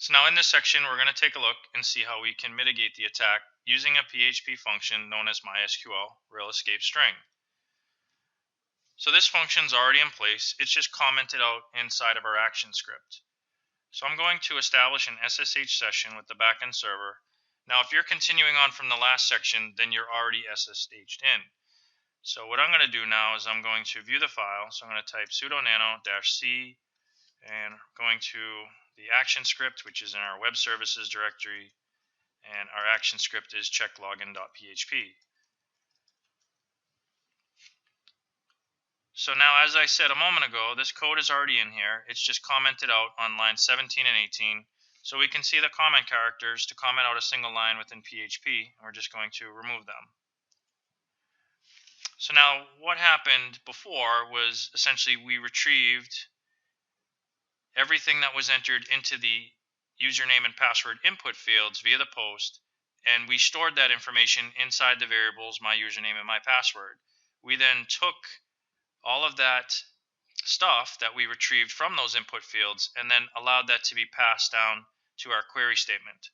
So now in this section, we're going to take a look and see how we can mitigate the attack using a PHP function known as MySQL rel escape string. So this function is already in place. It's just commented out inside of our action script. So I'm going to establish an SSH session with the backend server. Now, if you're continuing on from the last section, then you're already SSH'd in. So what I'm going to do now is I'm going to view the file. So I'm going to type sudo nano-c and going to the action script, which is in our web services directory, and our action script is checklogin.php. So now, as I said a moment ago, this code is already in here. It's just commented out on lines 17 and 18. So we can see the comment characters to comment out a single line within PHP. We're just going to remove them. So now what happened before was essentially we retrieved everything that was entered into the username and password input fields via the post, and we stored that information inside the variables my username and my password. We then took all of that stuff that we retrieved from those input fields and then allowed that to be passed down to our query statement.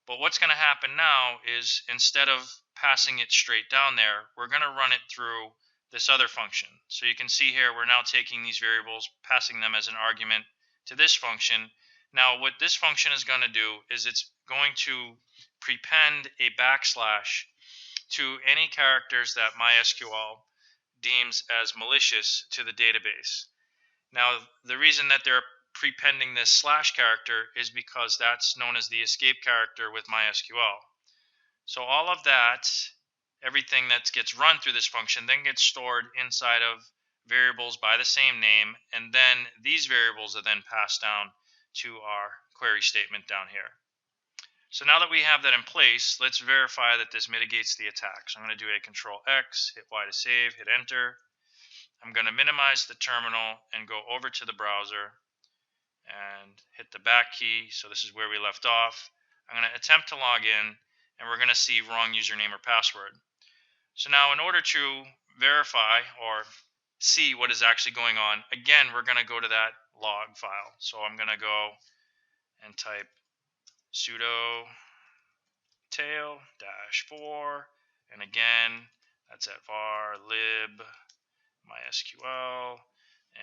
But what's going to happen now is instead of passing it straight down there, we're going to run it through this other function. So you can see here we're now taking these variables, passing them as an argument to this function. Now what this function is going to do is it's going to prepend a backslash to any characters that MySQL deems as malicious to the database. Now the reason that they're prepending this slash character is because that's known as the escape character with MySQL. So all of that, everything that gets run through this function then gets stored inside of variables by the same name, and then these variables are then passed down to our query statement down here. So now that we have that in place, let's verify that this mitigates the attack. So I'm going to do a Control X, hit Y to save, hit Enter. I'm going to minimize the terminal and go over to the browser and hit the back key. So this is where we left off. I'm going to attempt to log in, and we're going to see wrong username or password. So now in order to verify or see what is actually going on, again, we're going to go to that log file. So I'm going to go and type sudo tail-4, and again, that's at var lib mysql,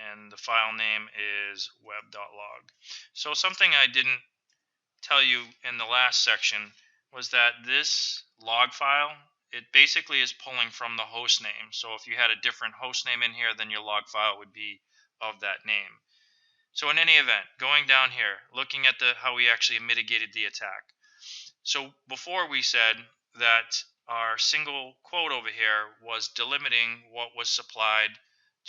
and the file name is web.log. So something I didn't tell you in the last section was that this log file, it basically is pulling from the host name. So if you had a different host name in here, then your log file would be of that name. So in any event, going down here, looking at how we actually mitigated the attack. So before we said that our single quote over here was delimiting what was supplied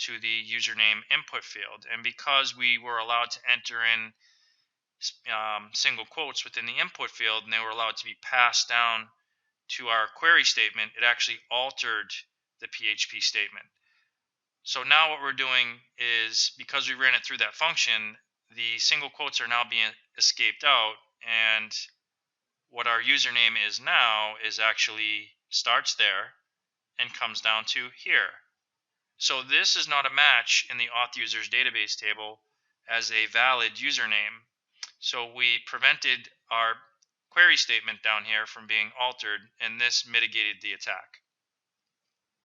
to the username input field. And because we were allowed to enter in single quotes within the input field and they were allowed to be passed down to our query statement, it actually altered the PHP statement. So now what we're doing is, because we ran it through that function, the single quotes are now being escaped out, and what our username is now is actually starts there and comes down to here. So this is not a match in the auth users database table as a valid username. So we prevented our query statement down here from being altered, and this mitigated the attack.